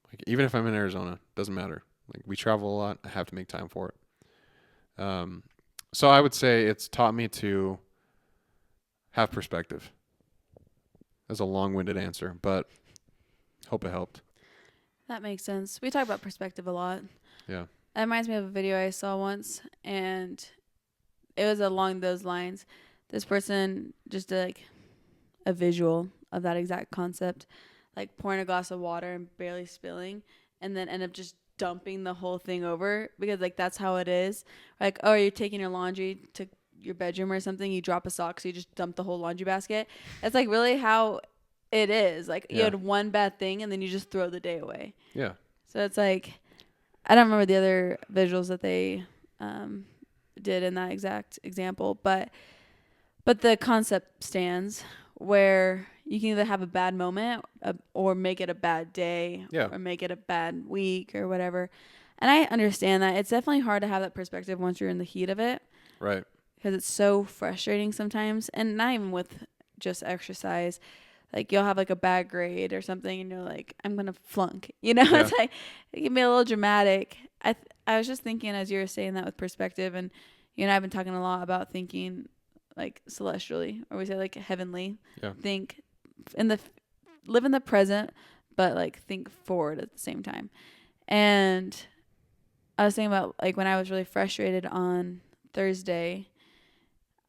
Like, even if I'm in Arizona, doesn't matter. Like, we travel a lot. I have to make time for it. So I would say it's taught me to have perspective. That's a long-winded answer, but hope it helped. That makes sense. We talk about perspective a lot. Yeah. That reminds me of a video I saw once, and it was along those lines. This person just did like a visual of that exact concept, like pouring a glass of water and barely spilling, and then end up just dumping the whole thing over, because like that's how it is. Like, oh, you're taking your laundry to your bedroom or something, you drop a sock, so you just dump the whole laundry basket. It's like really how it is. Like, you had one bad thing and then you just throw the day away. Yeah. So it's like, I don't remember the other visuals that they did in that exact example, but the concept stands, where you can either have a bad moment or make it a bad day, or make it a bad week or whatever. And I understand that. It's definitely hard to have that perspective once you're in the heat of it. Right. Because it's so frustrating sometimes. And not even with just exercise. Like, you'll have like a bad grade or something and you're like, I'm going to flunk. You know, It's like, it can be a little dramatic. I was just thinking as you were saying that with perspective, and you and I have been talking a lot about thinking like celestially, or we say like heavenly. Yeah. Live in the present, but like think forward at the same time. And I was thinking about like when I was really frustrated on Thursday,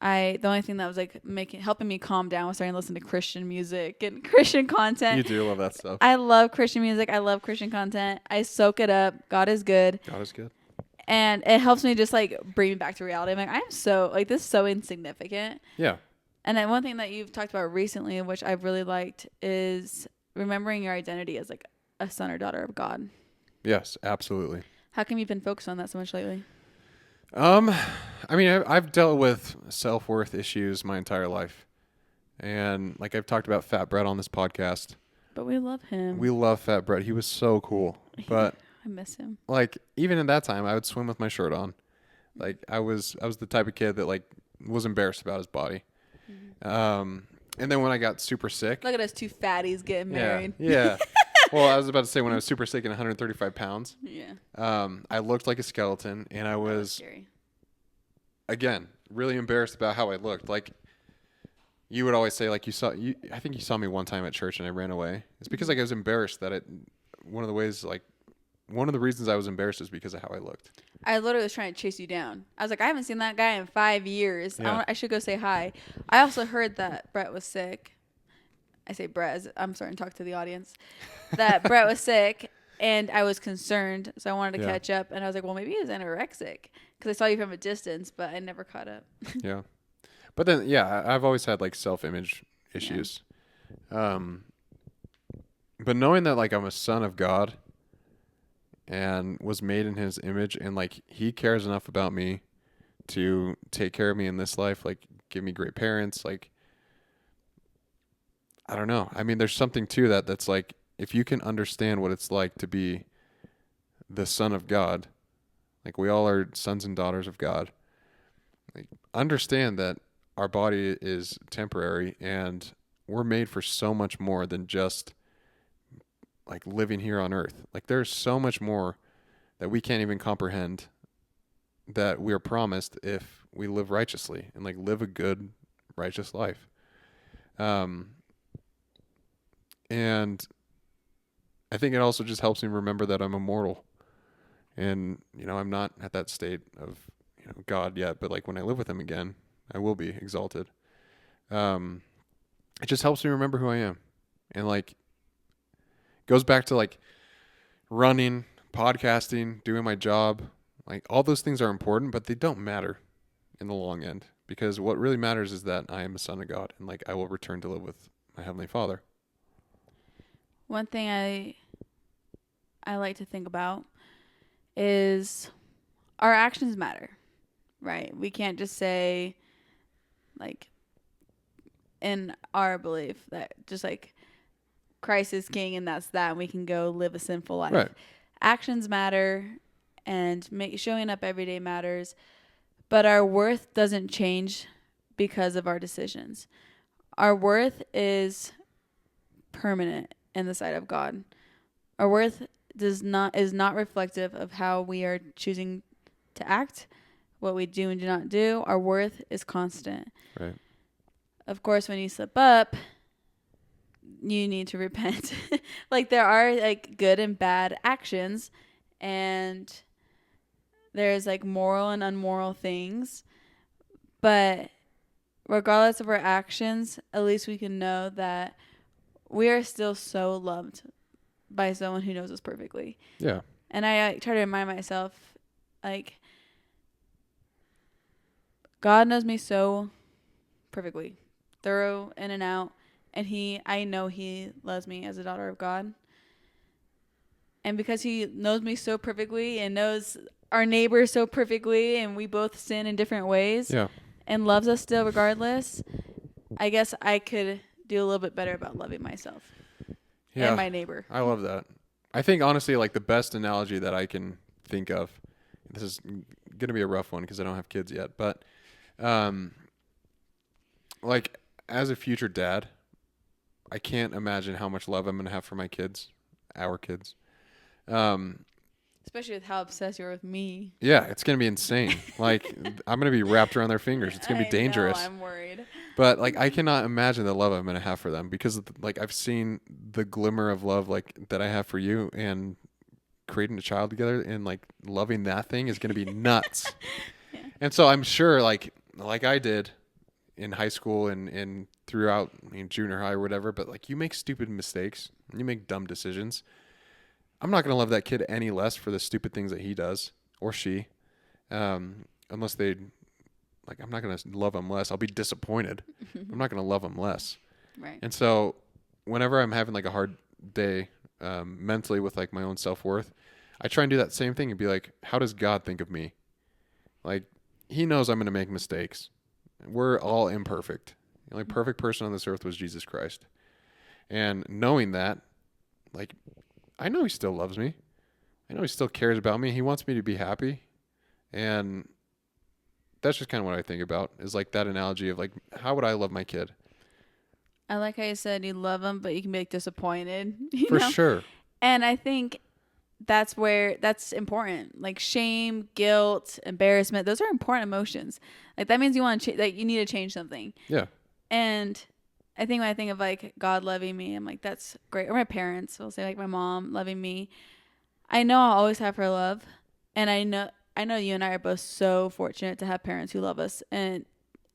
the only thing that was like helping me calm down was starting to listen to Christian music and Christian content. You do love that stuff. I love Christian music. I love Christian content. I soak it up. God is good. God is good. And it helps me just like bring me back to reality. I'm like, I'm so like, this is so insignificant. Yeah. And then one thing that you've talked about recently, which I've really liked, is remembering your identity as like a son or daughter of God. Yes, absolutely. How come you've been focused on that so much lately? I mean, I've dealt with self-worth issues my entire life. And like I've talked about Fat Brett on this podcast. But we love him. We love Fat Brett. He was so cool. But I miss him. Like, even in that time, I would swim with my shirt on. Like, I was the type of kid that like was embarrassed about his body. Mm-hmm. And then when I got super sick. Look at us two fatties getting married. Yeah. Well, I was about to say when I was super sick and 135 pounds. Yeah. I looked like a skeleton, and I was again really embarrassed about how I looked. Like, you would always say, like, I think you saw me one time at church and I ran away. It's because like I was embarrassed that one of the reasons I was embarrassed is because of how I looked. I literally was trying to chase you down. I was like, I haven't seen that guy in 5 years. Yeah. I should go say hi. I also heard that Brett was sick. I say Brett as I'm starting to talk to the audience. That Brett was sick, and I was concerned, so I wanted to catch up. And I was like, well, maybe he was anorexic, because I saw you from a distance, but I never caught up. Yeah. But then, I've always had like self-image issues. Yeah. But knowing that like I'm a son of God and was made in his image, and like he cares enough about me to take care of me in this life, like give me great parents, like, I don't know. I mean, there's something to that's like, if you can understand what it's like to be the son of God, Like, we all are sons and daughters of God. Like, understand that our body is temporary and we're made for so much more than just like living here on earth. Like, there's so much more that we can't even comprehend that we are promised if we live righteously and like live a good, righteous life. And I think it also just helps me remember that I'm immortal. And, I'm not at that state of, God yet, but like when I live with him again, I will be exalted. It just helps me remember who I am. And like, goes back to like running, podcasting, doing my job. Like, all those things are important, but they don't matter in the long end, because what really matters is that I am a son of God and like I will return to live with my Heavenly Father. One thing I like to think about is our actions matter, right? We can't just say, like, in our belief that just like Christ is king and that's that, and we can go live a sinful life. Right. Actions matter, and showing up every day matters, but our worth doesn't change because of our decisions. Our worth is permanent in the sight of God. Our worth is not reflective of how we are choosing to act, what we do and do not do. Our worth is constant. Right. Of course, when you slip up, you need to repent. Like, there are like good and bad actions, and there's like moral and unmoral things, but regardless of our actions, at least we can know that we are still so loved by someone who knows us perfectly. Yeah. And I try to remind myself, like, God knows me so perfectly, thorough in and out, and I know he loves me as a daughter of God. And because he knows me so perfectly and knows our neighbor so perfectly, and we both sin in different ways, Yeah, and loves us still regardless, I guess I could do a little bit better about loving myself and my neighbor. I love that. I think, honestly, like, the best analogy that I can think of, this is going to be a rough one because I don't have kids yet, but like, as a future dad, I can't imagine how much love I'm going to have for my kids, our kids. Especially with how obsessed you are with me. Yeah, it's going to be insane. Like, I'm going to be wrapped around their fingers. It's going to be dangerous. I know, I'm worried. But like, I cannot imagine the love I'm going to have for them, because like, I've seen the glimmer of love like that I have for you, and creating a child together and like loving that thing is going to be nuts. Yeah. And so I'm sure like I did in high school and throughout junior high or whatever, but like, you make stupid mistakes, you make dumb decisions. I'm not going to love that kid any less for the stupid things that he does or she, unless they, like, I'm not going to love them less. I'll be disappointed. I'm not going to love them less. Right. And so whenever I'm having like a hard day mentally with like my own self-worth, I try and do that same thing and be like, how does God think of me? Like, he knows I'm going to make mistakes. We're all imperfect. The only perfect person on this earth was Jesus Christ. And knowing that, like, I know he still loves me. I know he still cares about me. He wants me to be happy. And that's just kind of what I think about, is like that analogy of like, how would I love my kid? I like how you said you love them, but you can be like disappointed. For sure. And I think that's important. Like shame, guilt, embarrassment, those are important emotions. Like that means you want to like you need to change something. Yeah. And I think when I think of like God loving me, I'm like, that's great. Or my parents, will say like my mom loving me. I know I'll always have her love, and I know you and I are both so fortunate to have parents who love us and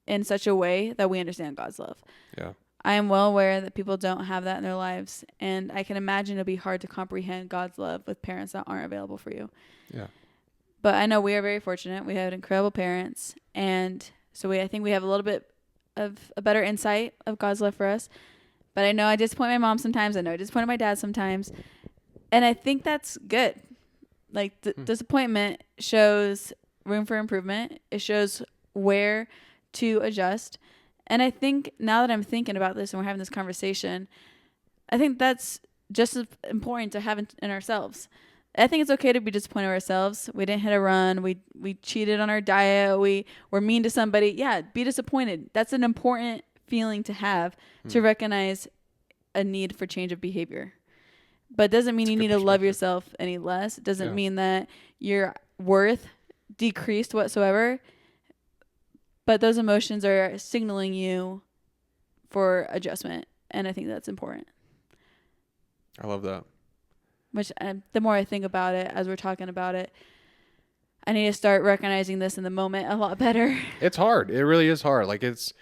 in such a way that we understand God's love. Yeah. I am well aware that people don't have that in their lives, and I can imagine it'll be hard to comprehend God's love with parents that aren't available for you. Yeah. But I know we are very fortunate. We have incredible parents, and so I think we have a little bit of a better insight of God's love for us. But I know I disappoint my mom sometimes. I know I disappoint my dad sometimes. And I think that's good. Like, disappointment shows room for improvement. It shows where to adjust. And I think now that I'm thinking about this and we're having this conversation, I think that's just as important to have in ourselves. I think it's okay to be disappointed with ourselves. We didn't hit a run. We cheated on our diet. We were mean to somebody. Yeah, be disappointed. That's an important feeling to have, to recognize a need for change of behavior. But it doesn't mean you need to love yourself any less. It doesn't mean that your worth decreased whatsoever. But those emotions are signaling you for adjustment. And I think that's important. I love that. Which the more I think about it, as we're talking about it, I need to start recognizing this in the moment a lot better. It's hard. It really is hard. Like, it's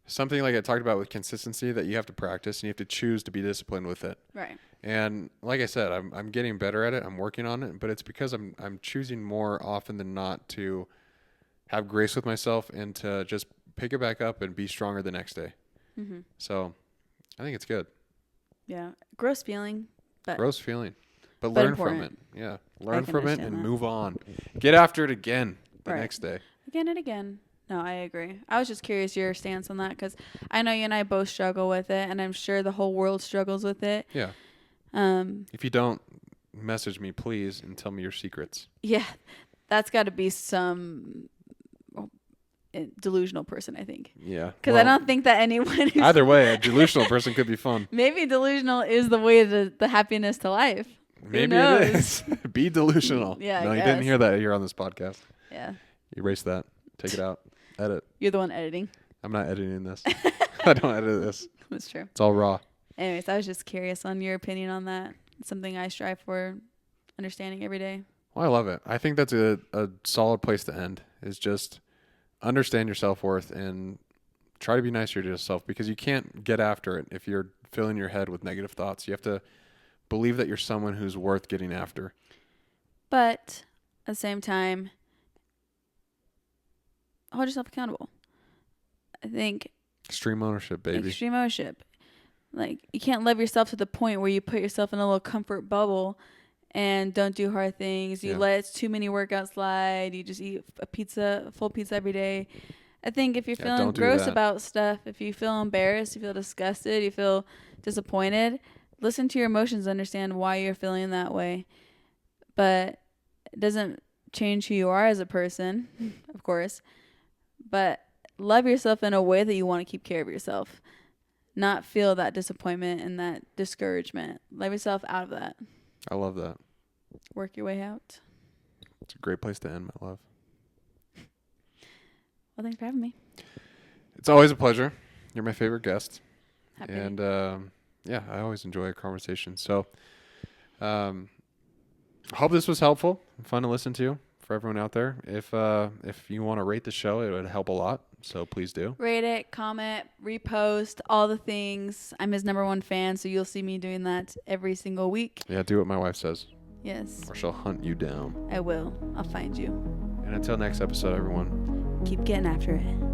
something like I talked about with consistency that you have to practice and you have to choose to be disciplined with it. Right. And like I said, I'm getting better at it. I'm working on it, but it's because I'm choosing more often than not to have grace with myself and to just pick it back up and be stronger the next day. Mm-hmm. So I think it's good. Yeah. Gross feeling. But learn important. From it. Yeah. Learn from it and move on. Get after it again the next day. Again and again. No, I agree. I was just curious your stance on that because I know you and I both struggle with it, and I'm sure the whole world struggles with it. Yeah. If you don't, message me, please, and tell me your secrets. Yeah. That's got to be some delusional person, I think. Yeah. Because I don't think that anyone either way, a delusional person could be fun. Maybe delusional is the way to the happiness to life. Maybe it is. Be delusional. Yeah. No, you didn't hear that here on this podcast. Yeah. Erase that. Take it out. Edit. You're the one editing. I'm not editing this. I don't edit this. That's true. It's all raw. Anyways, I was just curious on your opinion on that. It's something I strive for understanding every day. Well, I love it. I think that's a solid place to end, is just understand your self-worth and try to be nicer to yourself, because you can't get after it if you're filling your head with negative thoughts. You have to believe that you're someone who's worth getting after. But at the same time, hold yourself accountable. I think extreme ownership, baby. Extreme ownership. Like, you can't love yourself to the point where you put yourself in a little comfort bubble and don't do hard things. You let too many workouts slide. You just eat a full pizza every day. I think if you're feeling gross about stuff, if you feel embarrassed, you feel disgusted, you feel disappointed, listen to your emotions, understand why you're feeling that way. But it doesn't change who you are as a person, of course. But love yourself in a way that you want to keep care of yourself. Not feel that disappointment and that discouragement. Love yourself out of that. I love that. Work your way out. It's a great place to end, my love. Well, thanks for having me. It's always a pleasure. You're my favorite guest. Happy. And yeah, I always enjoy a conversation. So I hope this was helpful and fun to listen to for everyone out there. If you want to rate the show, it would help a lot. So please do. Rate it, comment, repost, all the things. I'm his #1 fan, so you'll see me doing that every single week. Yeah, do what my wife says. Yes. Or she'll hunt you down. I will. I'll find you. And until next episode, everyone. Keep getting after it.